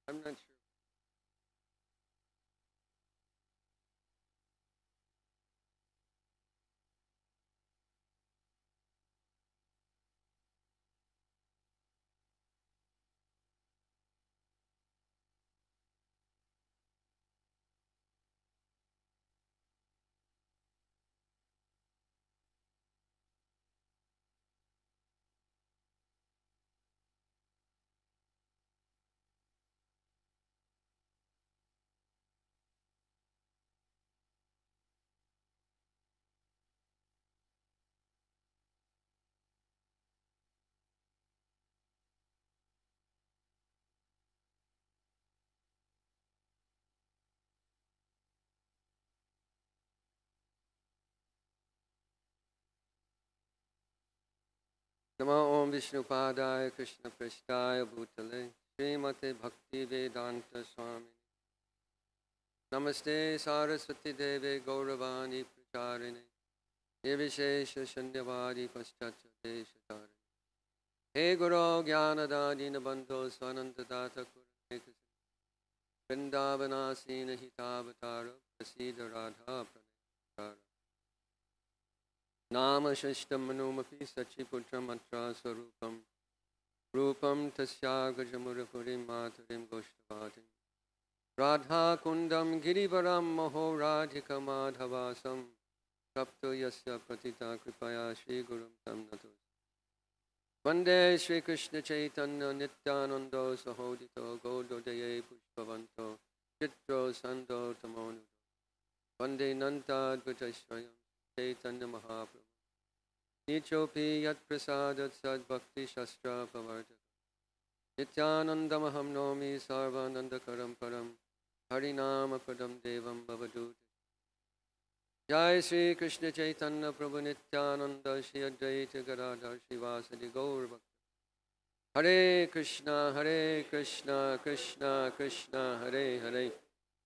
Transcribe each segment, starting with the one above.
I'm not sure. Namo Om Vishnupadaya Krishna Prasthaya Bhutale Srimate Bhakti Vedanta Swami Namaste Saraswati Deve Gauravani Pracharine Nirvishesha Shandyavadi Paschacha Deshatare He Guru Jnanadadina Bandho Swanandadata Kurane Vrindavanasina Hitavatara Prasida Radha Pranekara Nama Shashtam Manumapi Sachiputram Atra Sarupam Rupam Tasya Gajamurapurim Matarim Goshtavatim Radha Kundam Girivaram Maho Radhika Madhavasam Sapto Yasya Pratita Kripaya Shri Gurum Tam Natus Vande Shri Krishna Chaitanya Nityanando Sahodito Gododaye Pushpavanto Chitro Sando Tamonu Vande Nanta Advitashvayam Chaitanya Mahaprabhu Nichopi Yat Prasadat Sad Bhakti Shastra Pavartaka Nityanandamaham Nomi Sarvanandakaram Param Harinama Padam Devam Bhavadut Jai Shri Krishna Chaitanya Prabhu Nityananda Shri Advaita Gadadhar Shivasadi Gaur Bhakta Hare Krishna Krishna Krishna Hare Hare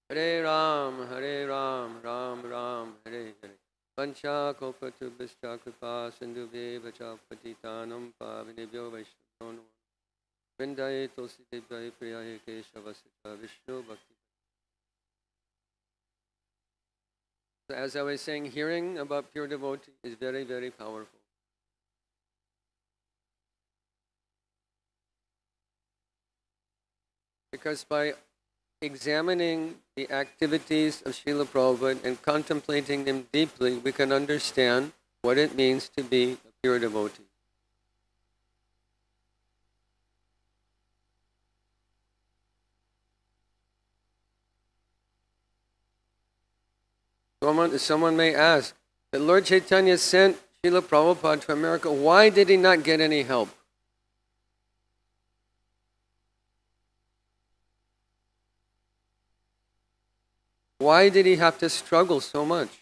Hare Ram Ram Ram Hare Hare Pancha Kopatubhishta Kripa Sindhubheva Cha Patitanam Pavinebhyo Vaishnavyo Vrindaye Tulsi Devai Priyaye Keshavasita Vishnu Bhakti. So as I was saying, hearing about pure devotee is very, very powerful. Because by examining the activities of Srila Prabhupada and contemplating them deeply, we can understand what it means to be a pure devotee. Someone may ask, that Lord Chaitanya sent Srila Prabhupada to America, why did he not get any help? Why did he have to struggle so much?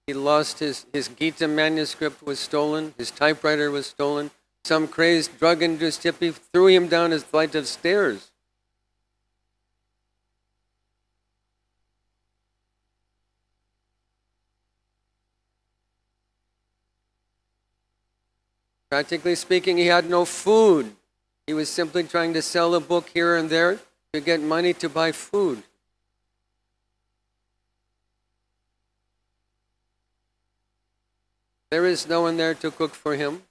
He lost his Gita manuscript was stolen, his typewriter was stolen, some crazed drug-induced hippie threw him down his flight of stairs. Practically speaking, he had no food. He was simply trying to sell a book here and there to get money to buy food. There is no one there to cook for him.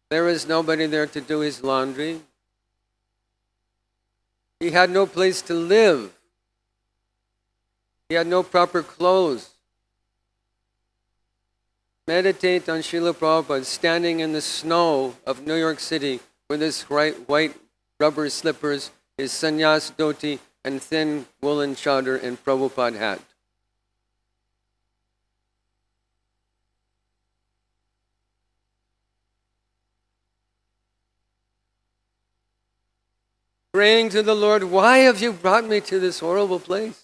There is nobody there to do his laundry. He had no place to live. He had no proper clothes. Meditate on Srila Prabhupada standing in the snow of New York City with his white rubber slippers, his sannyas dhoti, and thin woolen chadar and Prabhupada hat. Praying to the Lord, why have you brought me to this horrible place?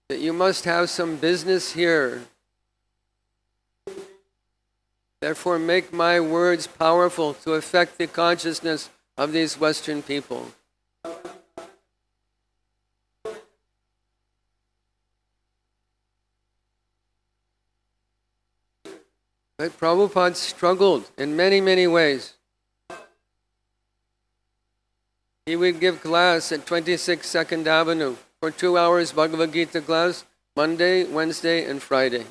That you must have some business here. Therefore, make my words powerful to affect the consciousness of these Western people. But Prabhupada struggled in many, many ways. He would give class at 26 2nd Avenue for 2 hours Bhagavad Gita class, Monday, Wednesday, and Friday.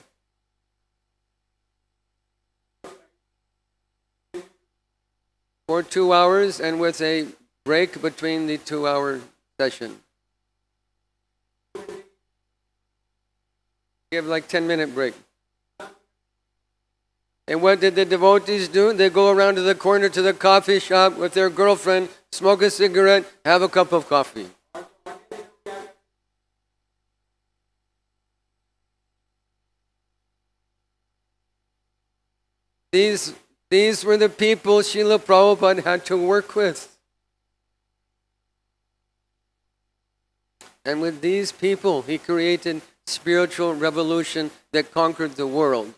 For 2 hours and with a break between the 2-hour session. Give like 10-minute break. And what did the devotees do? They go around to the corner to the coffee shop with their girlfriend, smoke a cigarette, have a cup of coffee. These were the people Srila Prabhupada had to work with. And with these people, he created spiritual revolution that conquered the world.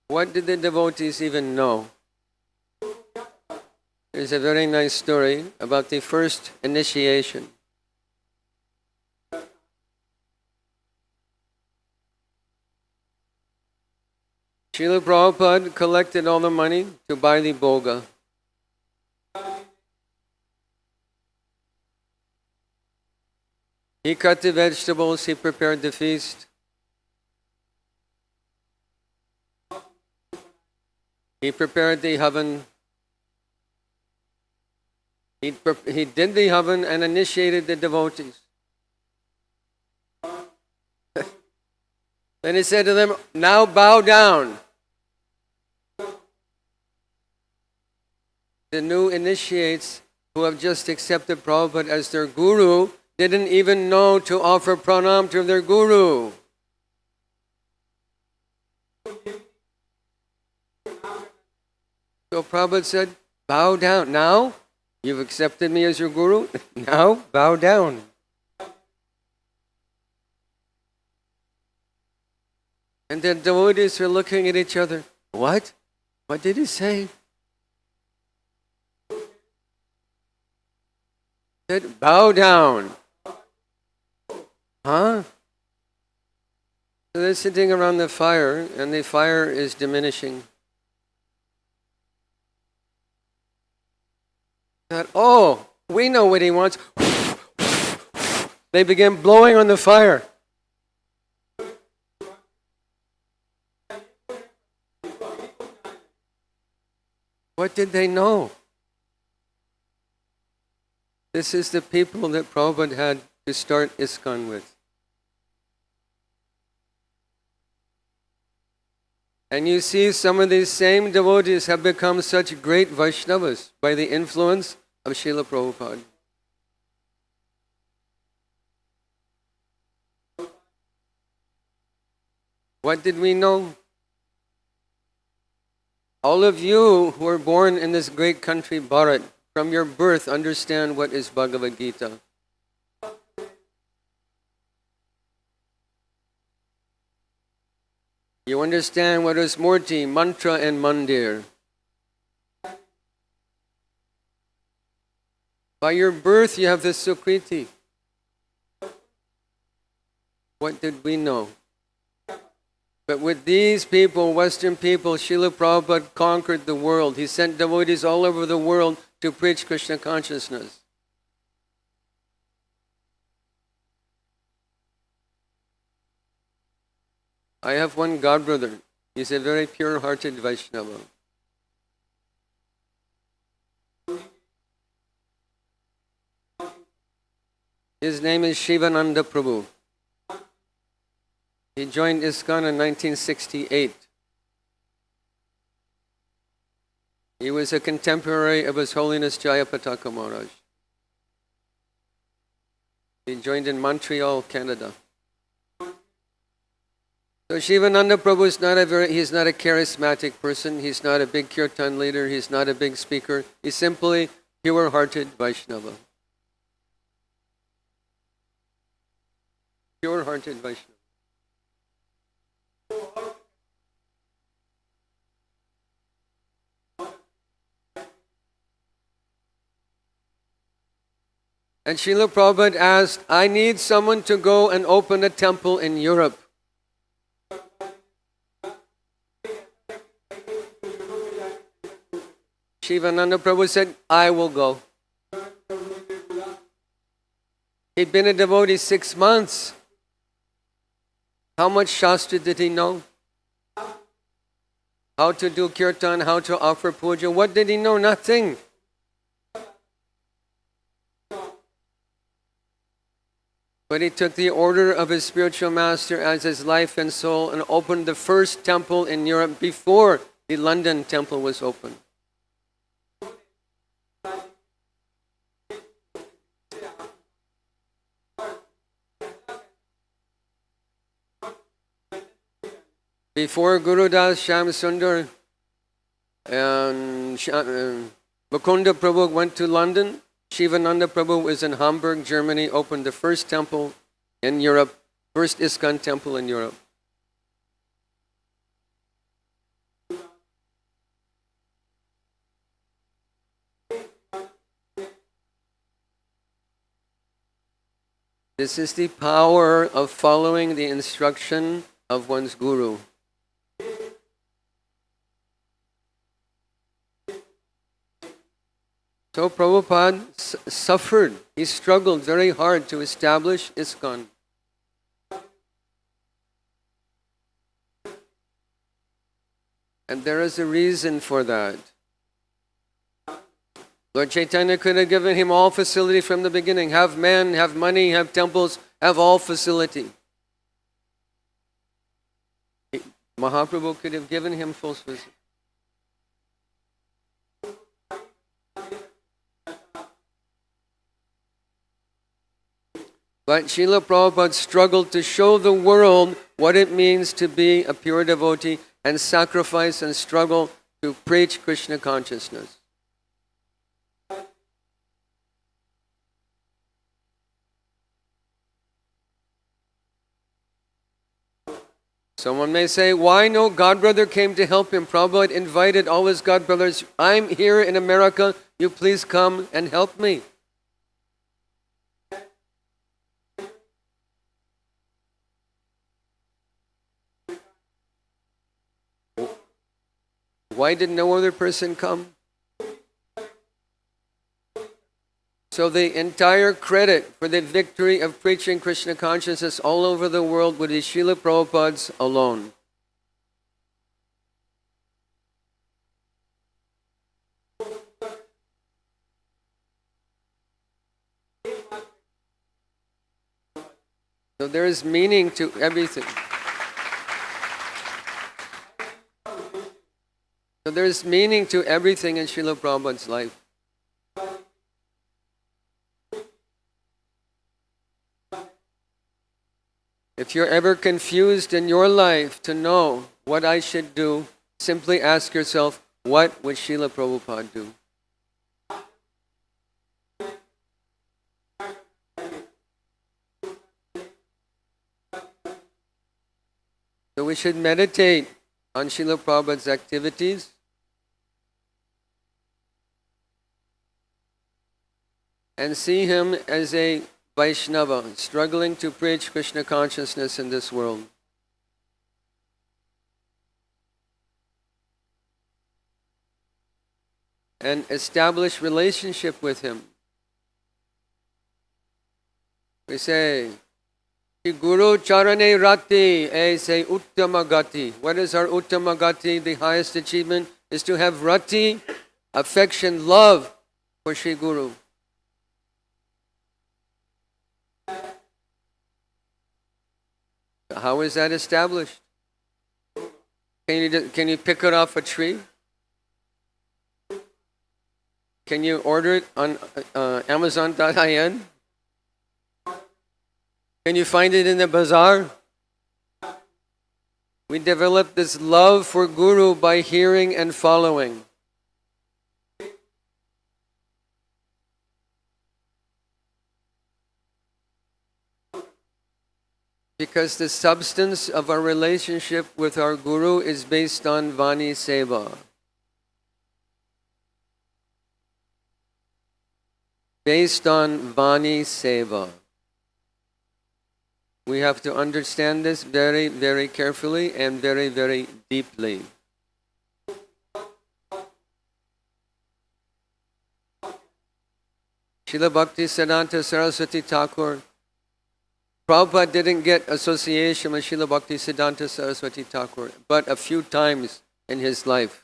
What did the devotees even know? There's a very nice story about the first initiation. Srila Prabhupada collected all the money to buy the bhoga. He cut the vegetables, he prepared the feast. He prepared the oven. He did the oven and initiated the devotees. Then he said to them, now bow down. The new initiates who have just accepted Prabhupada as their guru didn't even know to offer pranam to their guru. So Prabhupada said, bow down. Now, you've accepted me as your guru. Now, bow down. And the devotees were looking at each other. What? What did he say? He said, bow down. Huh? So they're sitting around the fire, and the fire is diminishing. Thought, oh, we know what he wants. They began blowing on the fire. What did they know? This is the people that Prabhupada had to start ISKCON with. And you see some of these same devotees have become such great Vaishnavas by the influence of Srila Prabhupada. What did we know? All of you who are born in this great country, Bharat, from your birth understand what is Bhagavad Gita. You understand what is Murti, Mantra, and Mandir. By your birth, you have the Sukriti. What did we know? But with these people, Western people, Srila Prabhupada conquered the world. He sent devotees all over the world to preach Krishna consciousness. I have one godbrother. He's a very pure-hearted Vaishnava. His name is Shivananda Prabhu. He joined ISKCON in 1968. He was a contemporary of His Holiness Jayapataka Maharaj. He joined in Montreal, Canada. So Shivananda Prabhu is he's not a charismatic person. He's not a big kirtan leader. He's not a big speaker. He's simply pure-hearted Vaishnava. Pure-hearted Vaishnava. And Srila Prabhupada asked, I need someone to go and open a temple in Europe. Shivananda Prabhu said, I will go. He'd been a devotee 6 months. How much Shastra did he know? How to do kirtan, how to offer puja. What did he know? Nothing. But he took the order of his spiritual master as his life and soul and opened the first temple in Europe before the London temple was opened. Before Guru Das, Shyam Sundar and Mukunda Prabhu went to London, Shivananda Prabhu was in Hamburg, Germany, opened the first temple in Europe, first ISKCON temple in Europe. This is the power of following the instruction of one's guru. So Prabhupada suffered. He struggled very hard to establish ISKCON. And there is a reason for that. Lord Chaitanya could have given him all facility from the beginning. Have men, have money, have temples, have all facility. Mahaprabhu could have given him full facility. But Srila Prabhupada struggled to show the world what it means to be a pure devotee and sacrifice and struggle to preach Krishna consciousness. Someone may say, why no godbrother came to help him? Prabhupada invited all his godbrothers. I'm here in America. You please come and help me. Why did no other person come? So the entire credit for the victory of preaching Krishna consciousness all over the world would be Srila Prabhupada's alone. So there is meaning to everything. So there is meaning to everything in Srila Prabhupada's life. If you're ever confused in your life to know what I should do, simply ask yourself, what would Srila Prabhupada do? So we should meditate on Srila Prabhupada's activities. And see him as a Vaishnava, struggling to preach Krishna consciousness in this world. And establish relationship with him. We say, Guru Charane Rati, say Uttama Gati. What is our Uttama Gati? The highest achievement is to have Rati, affection, love for Sri Guru. How is that established? Can you pick it off a tree? Can you order it on Amazon.in? Can you find it in the bazaar? We develop this love for Guru by hearing and following. Because the substance of our relationship with our Guru is based on Vani Seva. based on Vani Seva. We have to understand this very, very carefully and very, very deeply. Srila Bhaktisiddhanta Saraswati Thakur, Prabhupada didn't get association with Srila Bhaktisiddhanta Saraswati Thakur, but a few times in his life.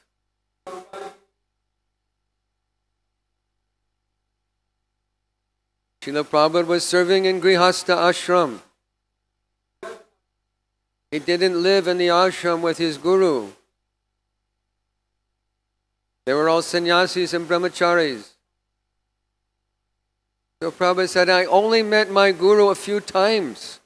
Srila Prabhupada was serving in Grihastha ashram. He didn't live in the ashram with his guru. They were all sannyasis and brahmacharis. So Prabhupada said, I only met my guru a few times.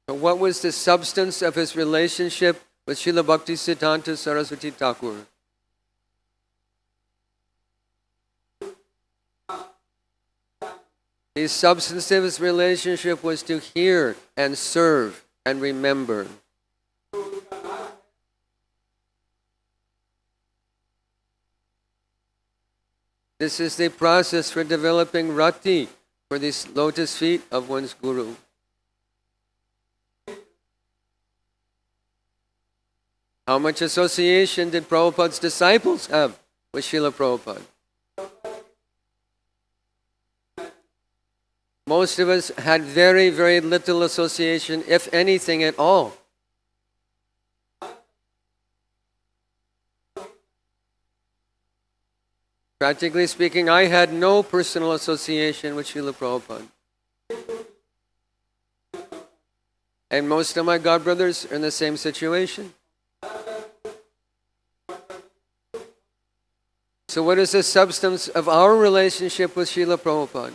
So what was the substance of his relationship with Srila Bhaktisiddhanta Saraswati Thakur? The substance of his relationship was to hear and serve and remember. This is the process for developing rati, for these lotus feet of one's guru. How much association did Prabhupada's disciples have with Srila Prabhupada? Most of us had very, very little association, if anything at all. Practically speaking, I had no personal association with Srila Prabhupada. And most of my godbrothers are in the same situation. So what is the substance of our relationship with Srila Prabhupada?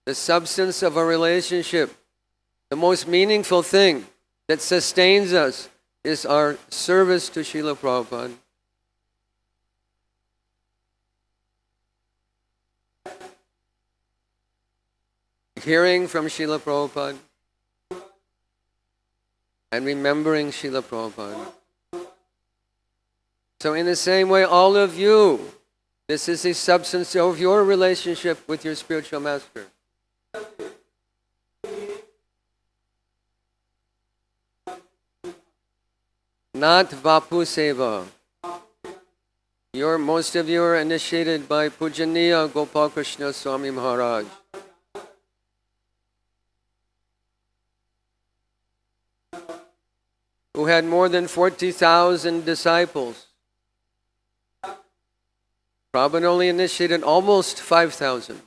The substance of a relationship, the most meaningful thing that sustains us is our service to Srila Prabhupada. Hearing from Srila Prabhupada and remembering Srila Prabhupada. So in the same way, all of you, this is the substance of your relationship with your spiritual master. Not Vapu Seva. Most of you are initiated by Pujaniya Gopal Krishna Swami Maharaj. Who had more than 40,000 disciples. Prabhupada only initiated almost 5,000.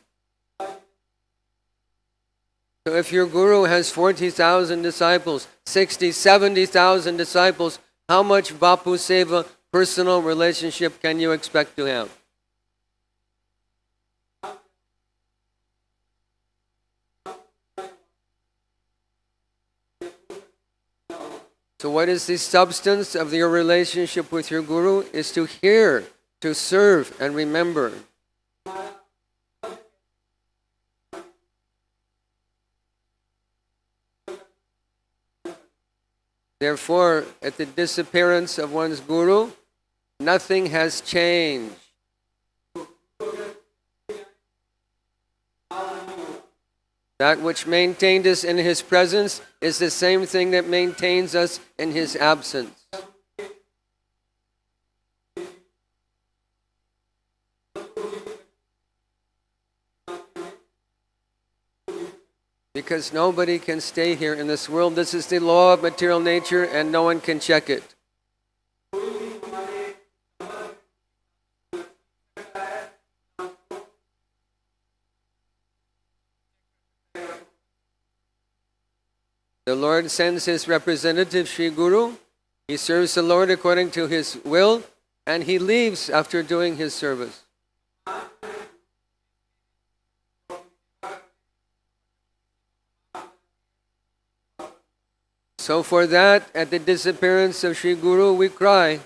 So if your guru has 40,000 disciples, 60, 70,000 disciples, how much Vapu Seva personal relationship can you expect to have? So what is the substance of your relationship with your guru? Is to hear, to serve, and remember. Therefore, at the disappearance of one's guru, nothing has changed. That which maintained us in his presence is the same thing that maintains us in his absence. Because nobody can stay here in this world. This is the law of material nature and no one can check it. The Lord sends his representative, Sri Guru. He serves the Lord according to his will and he leaves after doing his service. So for that, at the disappearance of Sri Guru, we cry.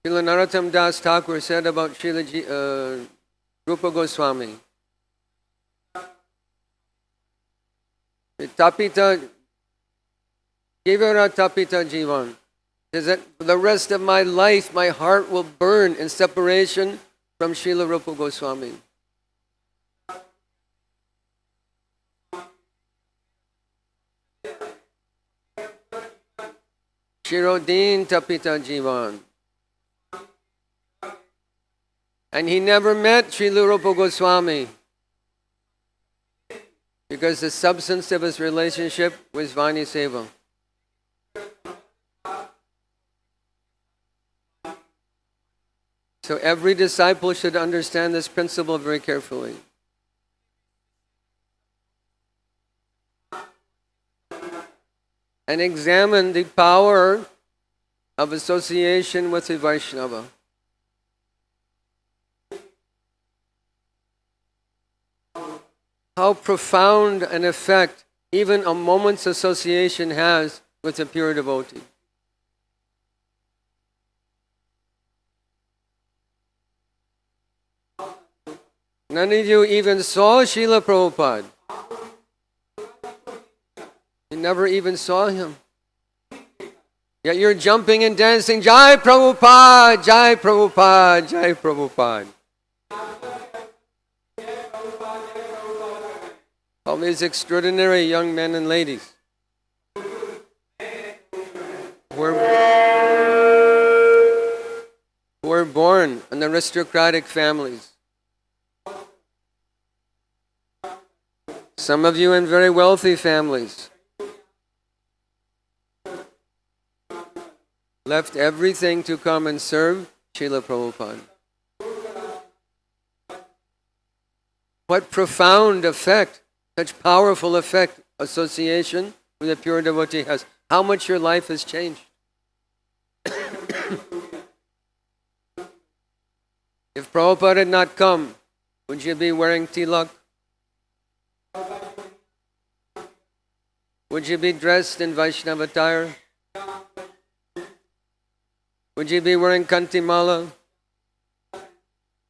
Srila Narottam Das Thakur said about Srila Rupa Goswami. Tapita, Kevara Tapita Jivan. Is that for the rest of my life, my heart will burn in separation from Srila Rupa Goswami. Shirodin Tapita Jivan. And he never met Srila Rupa Goswami because the substance of his relationship was Vani Seva. So every disciple should understand this principle very carefully. And examine the power of association with the Vaishnava. How profound an effect even a moment's association has with a pure devotee. None of you even saw Srila Prabhupada. You never even saw him. Yet you're jumping and dancing, Jai Prabhupada, Jai Prabhupada, Jai Prabhupada. All these extraordinary young men and ladies who were born in aristocratic families. Some of you in very wealthy families. Left everything to come and serve Srila Prabhupada. What profound effect, such powerful effect, association with a pure devotee has. How much your life has changed. If Prabhupada had not come, would you be wearing tilak? Would you be dressed in Vaishnava attire? Would you be wearing kantimala?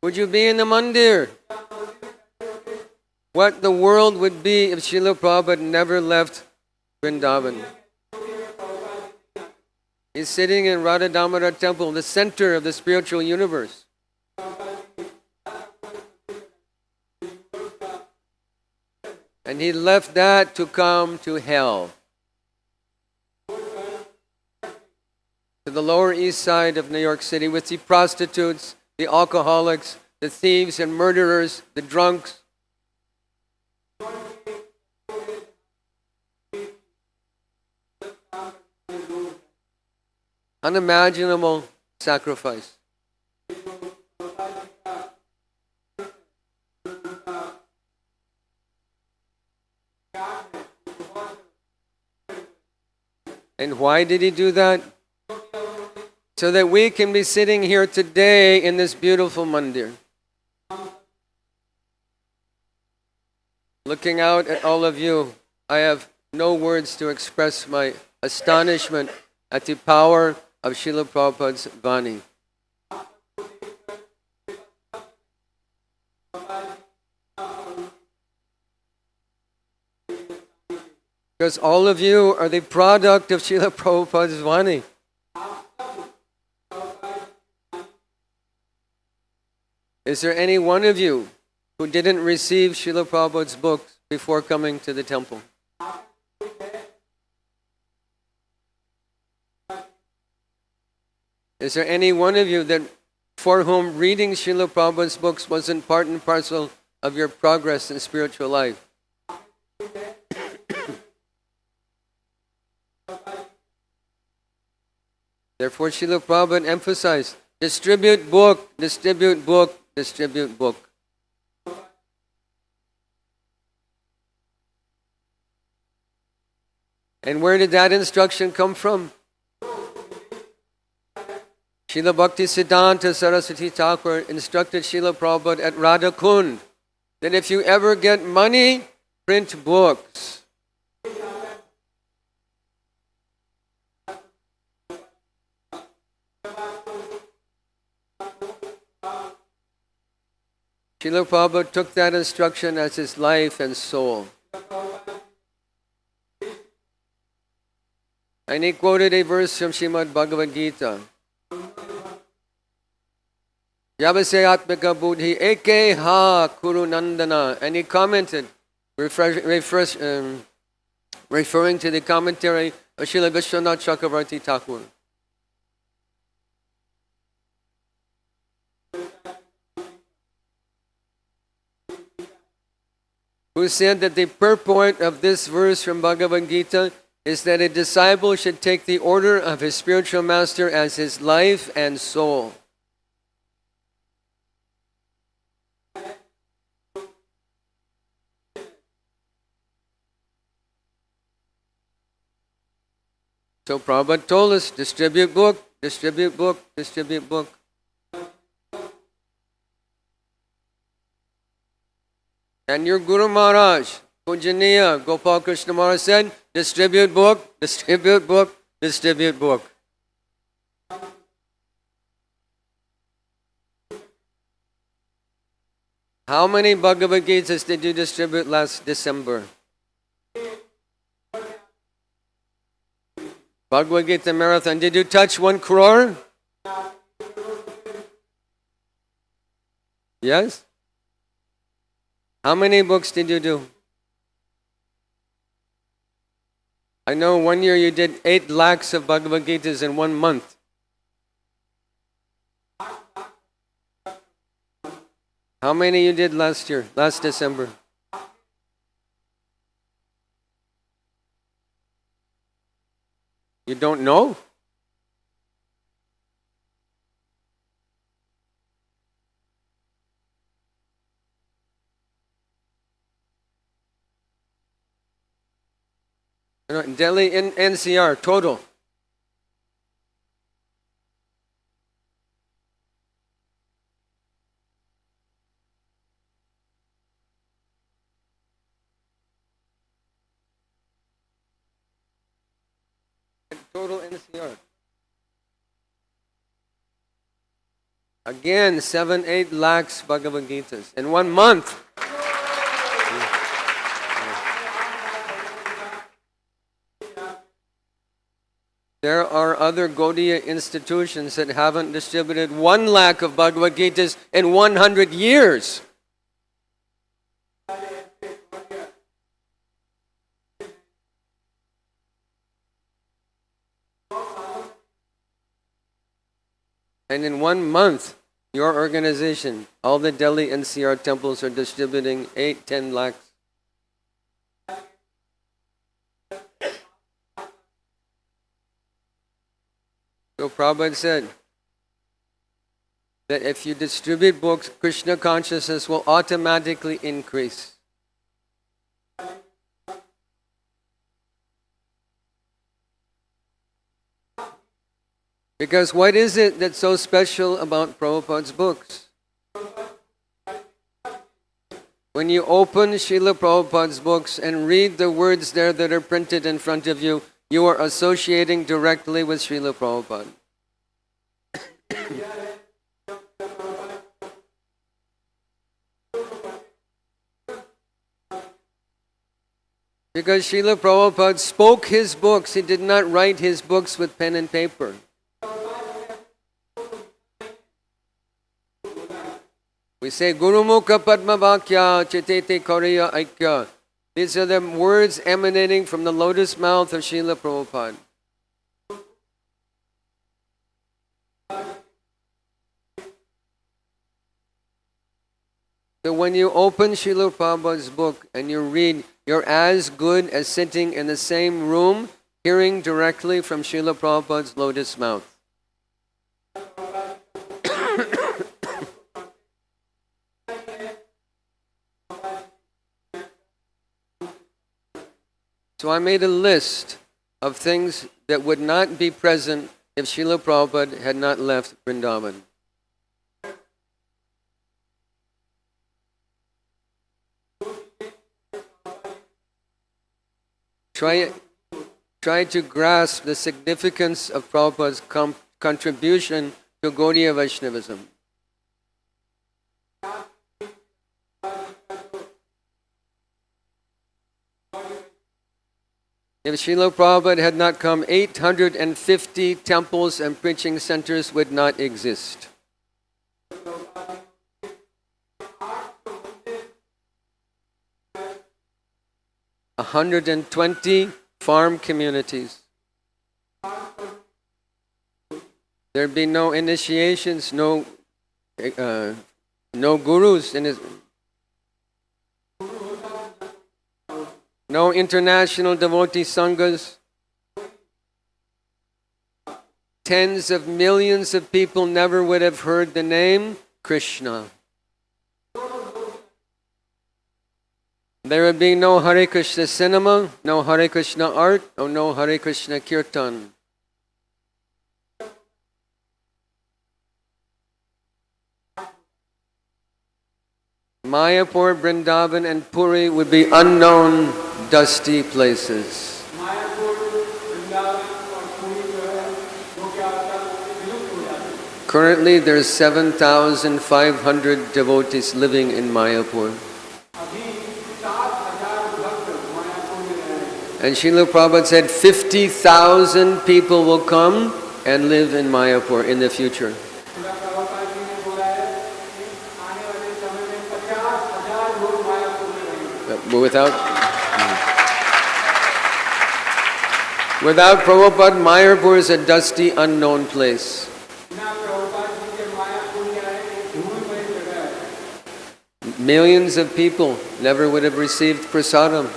Would you be in the mandir? What the world would be if Srila Prabhupada never left Vrindavan. He's sitting in Radha Damodar temple, the center of the spiritual universe. And he left that to come to hell. To the Lower East Side of New York City with the prostitutes, the alcoholics, the thieves and murderers, the drunks. Unimaginable sacrifice. And why did he do that? So that we can be sitting here today in this beautiful mandir. Looking out at all of you, I have no words to express my astonishment at the power of Srila Prabhupada's Vani. Because all of you are the product of Srila Prabhupada's Vani. Is there any one of you who didn't receive Srila Prabhupada's books before coming to the temple? Is there any one of you that for whom reading Srila Prabhupada's books wasn't part and parcel of your progress in spiritual life? Therefore, Srila Prabhupada emphasized, distribute book, distribute book, distribute book. And where did that instruction come from? Srila Bhakti Siddhanta Saraswati Thakur instructed Srila Prabhupada at Radha Kund that if you ever get money, print books. Srila Prabhupada took that instruction as his life and soul. And he quoted a verse from Srimad Bhagavad Gita. Yavase atmika buddhi eke ha kuru nandana. And he commented, referring to the commentary of Srila Vishwanath Chakravarti Thakur. Who said that the purport of this verse from Bhagavad Gita is that a disciple should take the order of his spiritual master as his life and soul. So Prabhupada told us, distribute book, distribute book, distribute book. And your Guru Maharaj, Pujaniya Gopal Krishna Maharaj said, distribute book, distribute book, distribute book. How many Bhagavad Gitas did you distribute last December? Bhagavad Gita Marathon. Did you touch 1 crore? Yes? How many books did you do? I know 1 year you did 8 lakhs of Bhagavad Gitas in 1 month. How many you did last year, last December? You don't know? Delhi in NCR, total. Total NCR. Again, 7-8 lakhs Bhagavad Gitas in 1 month. There are other Gaudiya institutions that haven't distributed 1 lakh of Bhagavad Gitas in 100 years. And in 1 month, your organization, all the Delhi NCR temples are distributing 8-10 lakhs. So Prabhupada said that if you distribute books, Krishna consciousness will automatically increase. Because what is it that's so special about Prabhupada's books? When you open Srila Prabhupada's books and read the words there that are printed in front of you, you are associating directly with Srila Prabhupada. Because Srila Prabhupada spoke his books, he did not write his books with pen and paper. We say, Guru Mukha Padma Vakya Chitete Kariya Aikya. These are the words emanating from the lotus mouth of Srila Prabhupada. So when you open Srila Prabhupada's book and you read, you're as good as sitting in the same room, hearing directly from Srila Prabhupada's lotus mouth. So I made a list of things that would not be present if Srila Prabhupada had not left Vrindavan. Try to grasp the significance of Prabhupada's contribution to Gaudiya Vaishnavism. If Srila Prabhupada had not come, 850 temples and preaching centers would not exist. 120 farm communities. There'd be no initiations, no gurus, no international devotee sanghas. Tens of millions of people never would have heard the name Krishna. There would be no Hare Krishna cinema, no Hare Krishna art, or no Hare Krishna kirtan. Mayapur, Vrindavan and Puri would be unknown, dusty places. Currently there's 7,500 devotees living in Mayapur. And Srila Prabhupada said 50,000 people will come and live in Mayapur in the future. Without Prabhupada, Mayapur is a dusty, unknown place. Millions of people never would have received prasadam.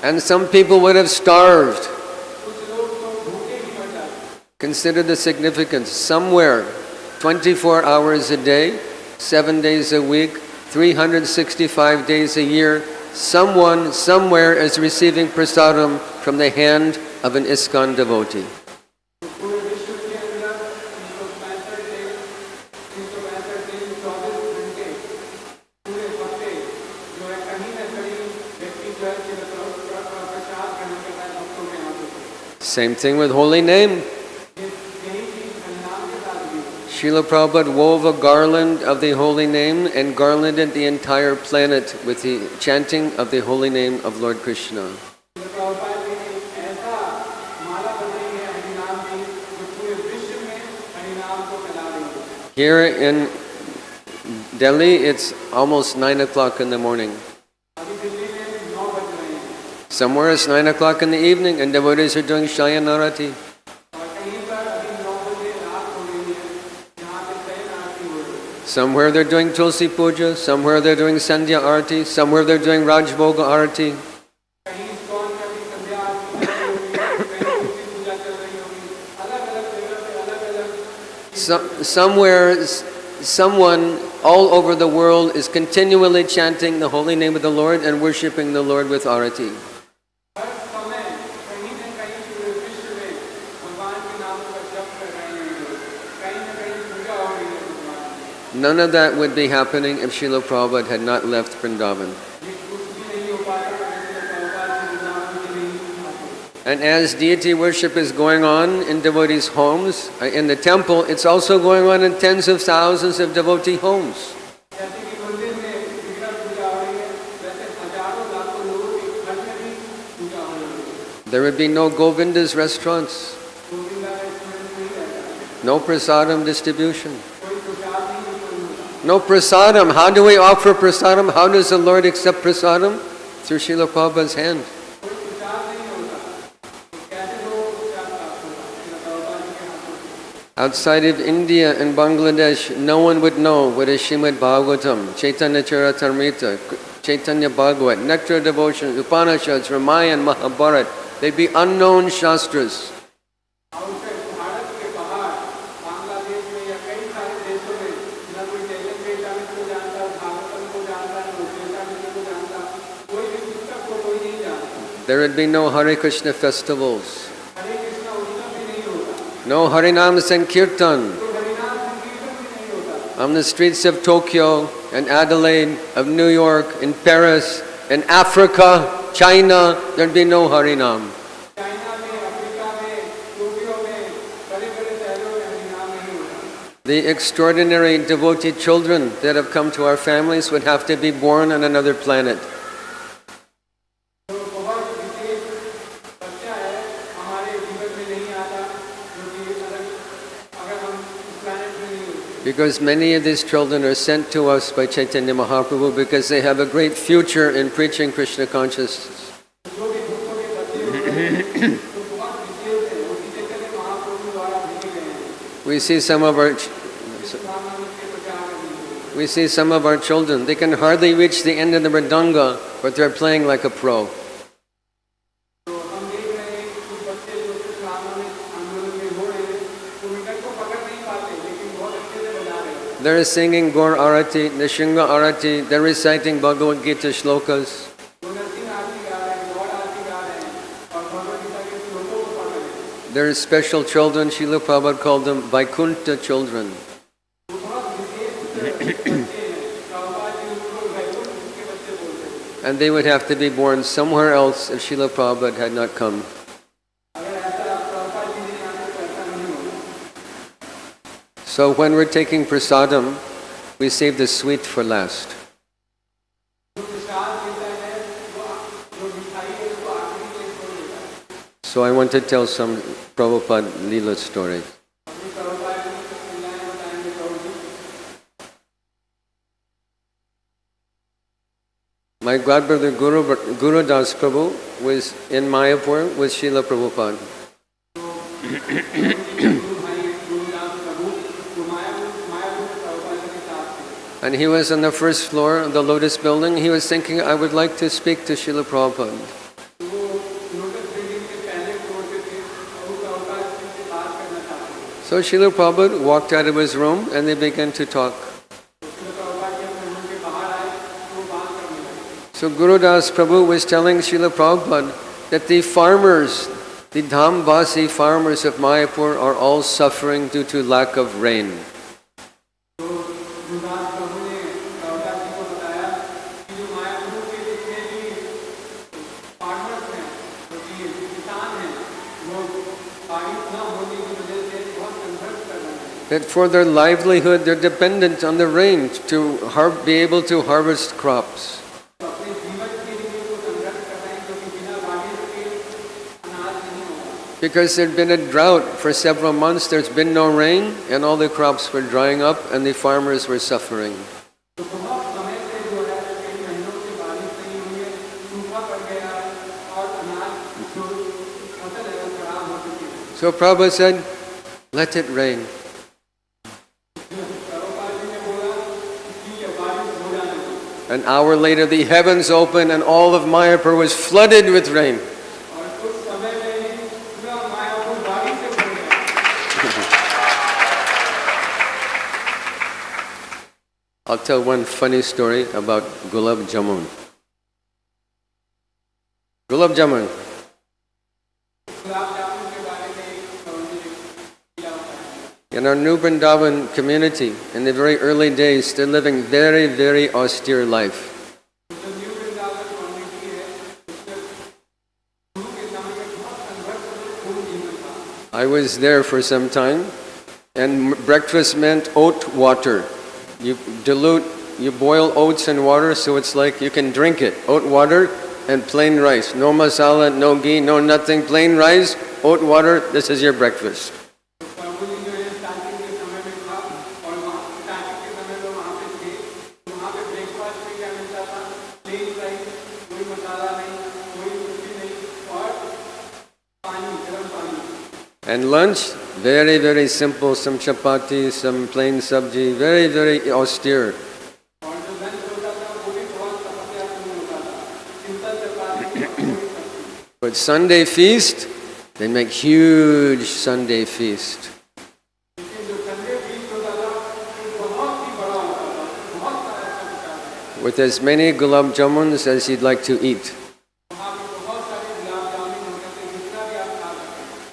And some people would have starved. Consider the significance. Somewhere, 24 hours a day, 7 days a week, 365 days a year, someone, somewhere is receiving prasadam from the hand of an ISKCON devotee. Same thing with holy name. Srila Prabhupada wove a garland of the holy name and garlanded the entire planet with the chanting of the holy name of Lord Krishna. Here in Delhi, it's almost 9 o'clock in the morning. Somewhere it's 9 o'clock in the evening and devotees are doing Shayan Aarti. Somewhere they're doing Tulsi Puja, somewhere they're doing Sandhya Aarti, somewhere they're doing Rajbhoga Aarti. Somewhere, someone all over the world is continually chanting the holy name of the Lord and worshipping the Lord with Aarti. None of that would be happening if Srila Prabhupada had not left Vrindavan. And as deity worship is going on in devotees' homes, in the temple, it's also going on in tens of thousands of devotee homes. There would be no Govinda's restaurants, no prasadam distribution. No prasadam. How do we offer prasadam? How does the Lord accept prasadam? Through Srila Prabhupada's hand. Outside of India and Bangladesh, no one would know what is Srimad Bhagavatam, Chaitanya Charitamrita, Chaitanya Bhagavat, Nectar Devotion, Upanishads, Ramayana, Mahabharata. They'd be unknown shastras. There would be no Hare Krishna festivals. No Harinam Sankirtan. On the streets of Tokyo and Adelaide, of New York, in Paris, in Africa, China, there'd be no Harinam. The extraordinary devotee children that have come to our families would have to be born on another planet. Because many of these children are sent to us by Chaitanya Mahaprabhu because they have a great future in preaching Krishna consciousness. We see some of our children, they can hardly reach the end of the mridanga, but they're playing like a pro. They're singing Gaur Aarti, Nishinga Aarti, they're reciting Bhagavad Gita shlokas. They're special children, Srila Prabhupada called them Vaikuntha children. And they would have to be born somewhere else if Srila Prabhupada had not come. So when we're taking prasadam, we save the sweet for last. So I want to tell some Prabhupada Leela stories. My godbrother Guru Das Prabhu was in Mayapur with Srila Prabhupada. And he was on the first floor of the Lotus building. He was thinking, I would like to speak to Srila Prabhupada. So Srila Prabhupada walked out of his room and they began to talk. So Guru Das Prabhu was telling Srila Prabhupada that the farmers, the Dhamvasi farmers of Mayapur are all suffering due to lack of rain. That for their livelihood they're dependent on the rain to be able to harvest crops. Because there'd been a drought for several months, there's been no rain, and all the crops were drying up and the farmers were suffering. So Prabhupada said, let it rain. An hour later, the heavens opened and all of Mayapur was flooded with rain. I'll tell one funny story about Gulab Jamun. Gulab Jamun. In our New Vrindavan community, in the very early days, they're living very, very austere life. I was there for some time, and breakfast meant oat water. You boil oats in water so it's like you can drink it. Oat water and plain rice. No masala, no ghee, no nothing. Plain rice, oat water, this is your breakfast. And lunch, very, very simple, some chapati, some plain sabji, very, very austere. But Sunday feast, they make huge Sunday feast. With as many gulab jamuns as you'd like to eat.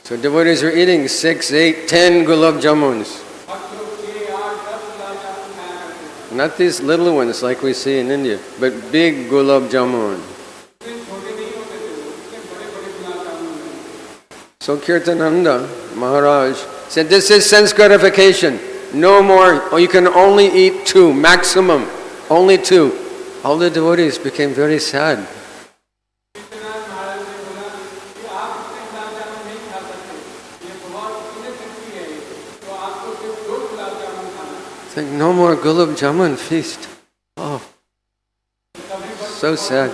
So devotees are eating 6, 8, 10 gulab jamuns. Not these little ones like we see in India, but big gulab jamun. So Kirtananda Maharaj said, this is sense gratification. No more, or you can only eat 2, maximum. Only 2. All the devotees became very sad. Like, no more Gulab Jamun feast. Oh, so sad.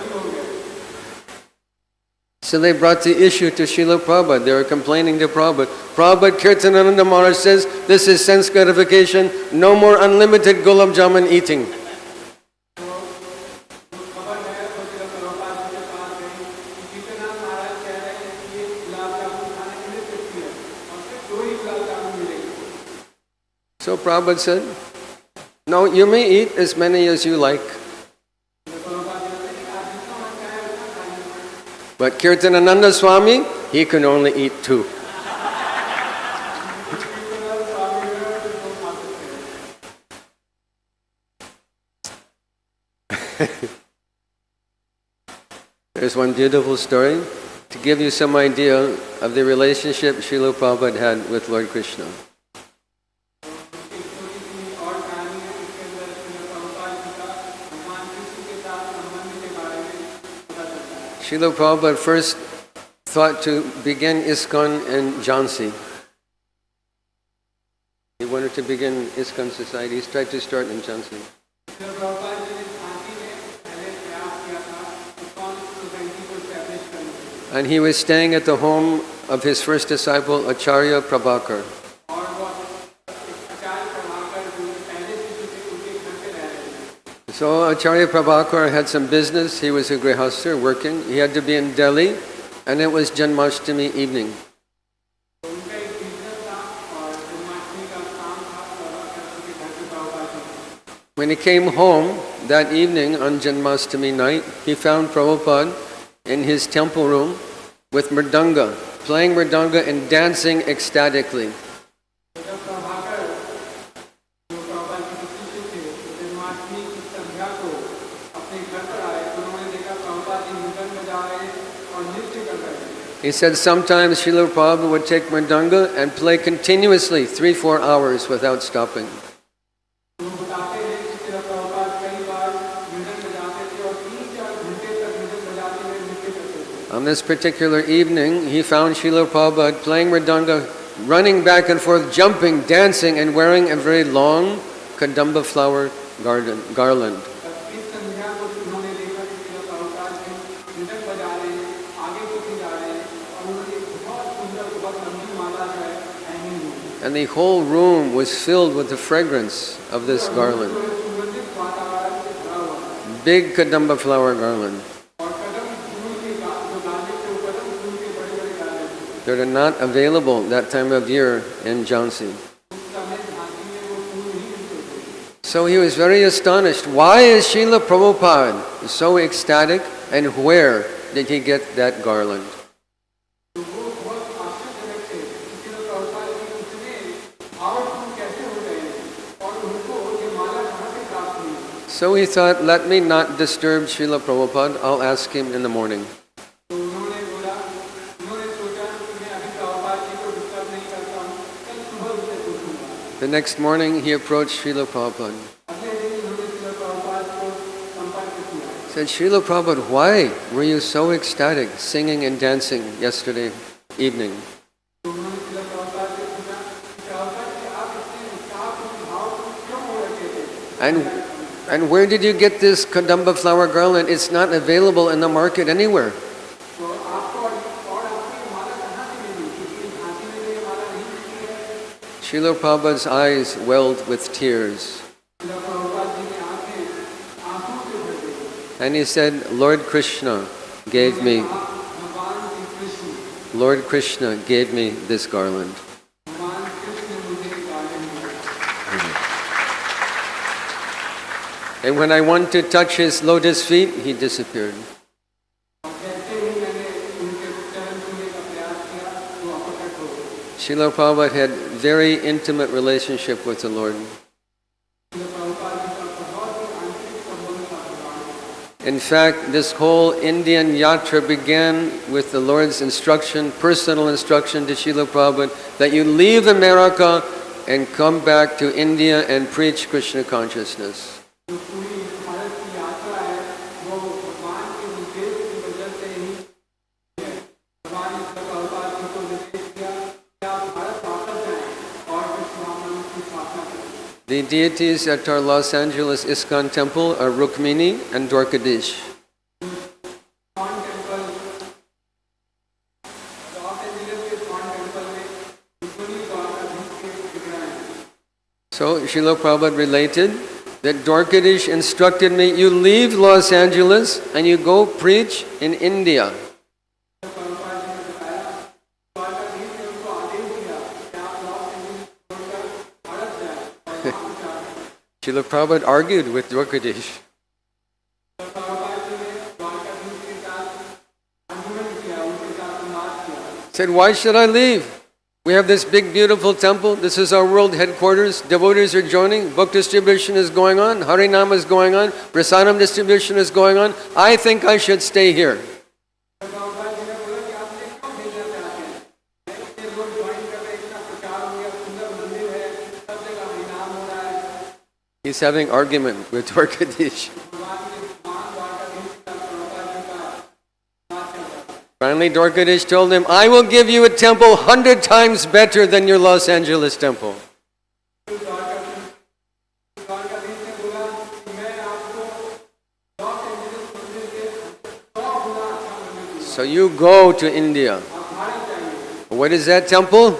So they brought the issue to Srila Prabhupada. They were complaining to Prabhupada. Prabhupada, Kirtanananda Maharaj says, this is sense gratification, no more unlimited Gulab Jamun eating. So Prabhupada said, no, you may eat as many as you like. But Kirtanananda Swami, he can only eat 2. There's one beautiful story to give you some idea of the relationship Srila Prabhupada had with Lord Krishna. Srila Prabhupada first thought to begin ISKCON in Jhansi. He wanted to begin ISKCON society. He tried to start in Jhansi. And he was staying at the home of his first disciple, Acharya Prabhakar. So Acharya Prabhakar had some business. He was a grihastha working. He had to be in Delhi, and it was Janmashtami evening. When he came home that evening on Janmashtami night, he found Prabhupada in his temple room with mridanga, playing mridanga and dancing ecstatically. He said sometimes Srila Prabhupada would take mridanga and play continuously 3-4 hours without stopping. On this particular evening, he found Srila Prabhupada playing mridanga, running back and forth, jumping, dancing, and wearing a very long kadamba flower garland. And the whole room was filled with the fragrance of this garland. Big kadamba flower garland. They're not available that time of year in Jhansi. So he was very astonished. Why is Srila Prabhupada so ecstatic, and where did he get that garland? So he thought, let me not disturb Srila Prabhupada, I'll ask him in the morning. The next morning he approached Srila Prabhupada. He said, Srila Prabhupada, why were you so ecstatic, singing and dancing yesterday evening? And where did you get this kadamba flower garland? It's not available in the market anywhere. Srila Prabhupada's eyes welled with tears. And he said, Lord Krishna gave me this garland. And when I want to touch his lotus feet, he disappeared. Srila Prabhupada had very intimate relationship with the Lord. In fact, this whole Indian yatra began with the Lord's instruction, personal instruction to Srila Prabhupada, that you leave America and come back to India and preach Krishna consciousness. The deities at our Los Angeles ISKCON temple are Rukmini and Dwarkadish. So Srila Prabhupada related that Dwarkadish instructed me, you leave Los Angeles and you go preach in India. Srila Prabhupada argued with Dwarkadish. Said, why should I leave? We have this big beautiful temple. This is our world headquarters. Devotees are joining. Book distribution is going on. Harinama is going on. Prasadam distribution is going on. I think I should stay here. He's having argument with Dwarkadish. Finally, Dwarkadish told him, I will give you a temple 100 times better than your Los Angeles temple. So you go to India. What is that temple?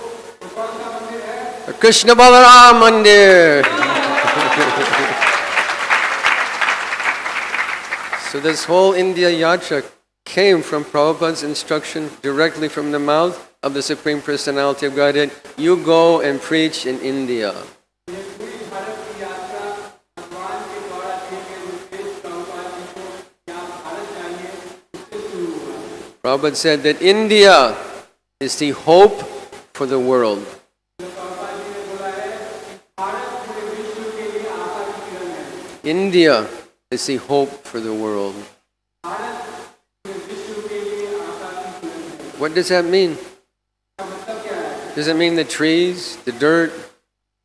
The Krishna Balaram Mandir. So this whole India Yatra came from Prabhupada's instruction directly from the mouth of the Supreme Personality of Godhead. You go and preach in India. Prabhupada said that India is the hope for the world. India is the hope for the world. What does that mean? Does it mean the trees, the dirt,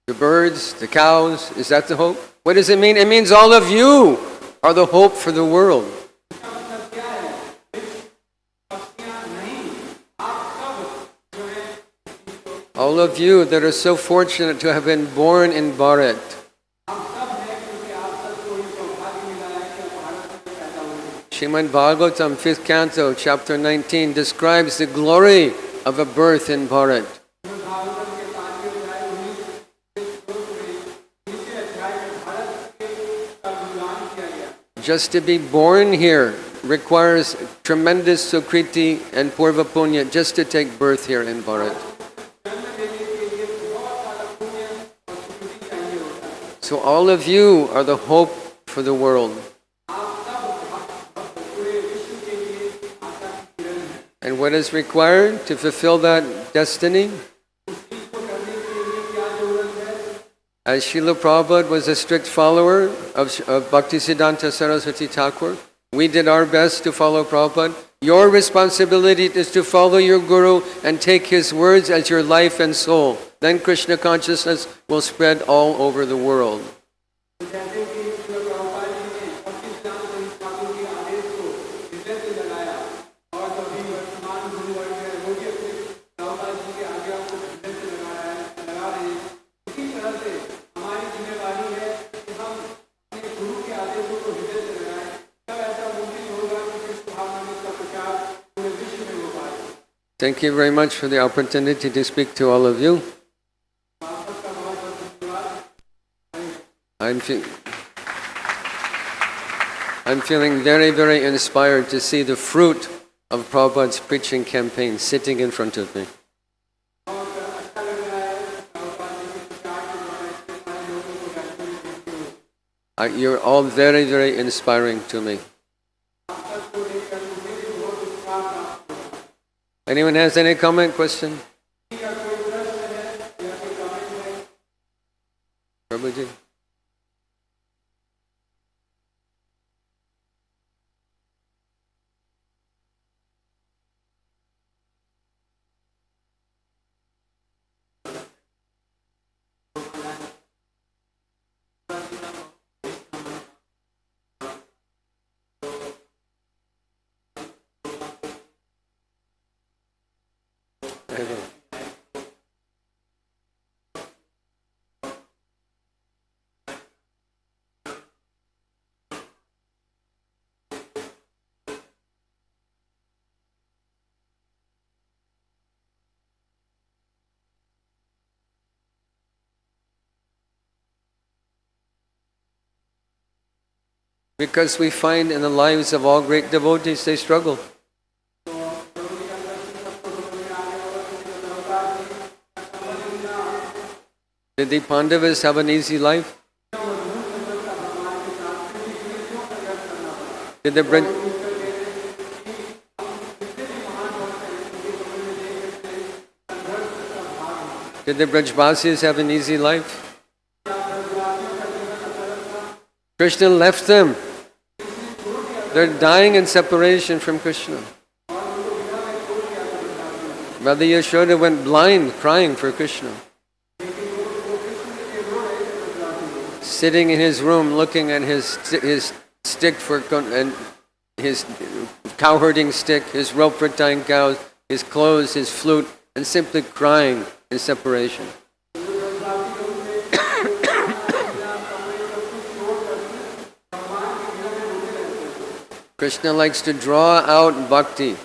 the birds, the cows? Is that the hope? What does it mean? It means all of you are the hope for the world. All of you that are so fortunate to have been born in Bharat. Srimad Bhagavatam, 5th canto, chapter 19, describes the glory of a birth in Bharat. Just to be born here requires tremendous sukriti and purva punya just to take birth here in Bharat. So all of you are the hope for the world. And what is required to fulfill that destiny? As Srila Prabhupada was a strict follower of Bhaktisiddhanta Saraswati Thakur, we did our best to follow Prabhupada. Your responsibility is to follow your Guru and take his words as your life and soul. Then Krishna consciousness will spread all over the world. Thank you very much for the opportunity to speak to all of you. I'm feeling very, very inspired to see the fruit of Prabhupada's preaching campaign sitting in front of me. You're all very, very inspiring to me. Anyone has any comment, question? Prabhuji? There you go. Because we find in the lives of all great devotees, they struggle. Did the Pandavas have an easy life? Did the Brajvasis have an easy life? Krishna left them. They're dying in separation from Krishna. Mother Yashoda went blind crying for Krishna. Sitting in his room looking at his stick and his cow herding stick, his rope for tying cows, his clothes, his flute, and simply crying in separation. Krishna likes to draw out bhakti,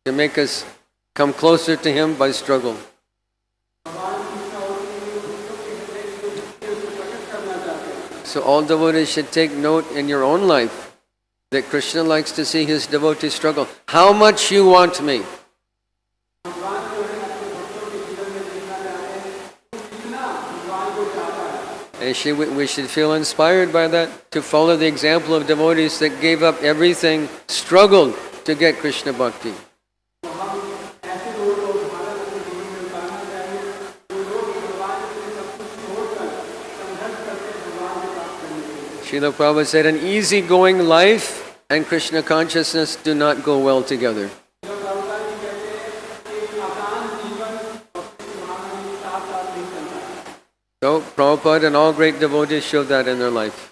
to make us come closer to him by struggle. So all devotees should take note in your own life that Krishna likes to see his devotees struggle. How much you want me? And we should feel inspired by that, to follow the example of devotees that gave up everything, struggled to get Krishna bhakti. Srila Prabhupada said, an easy-going life and Krishna consciousness do not go well together. So, Prabhupada and all great devotees showed that in their life.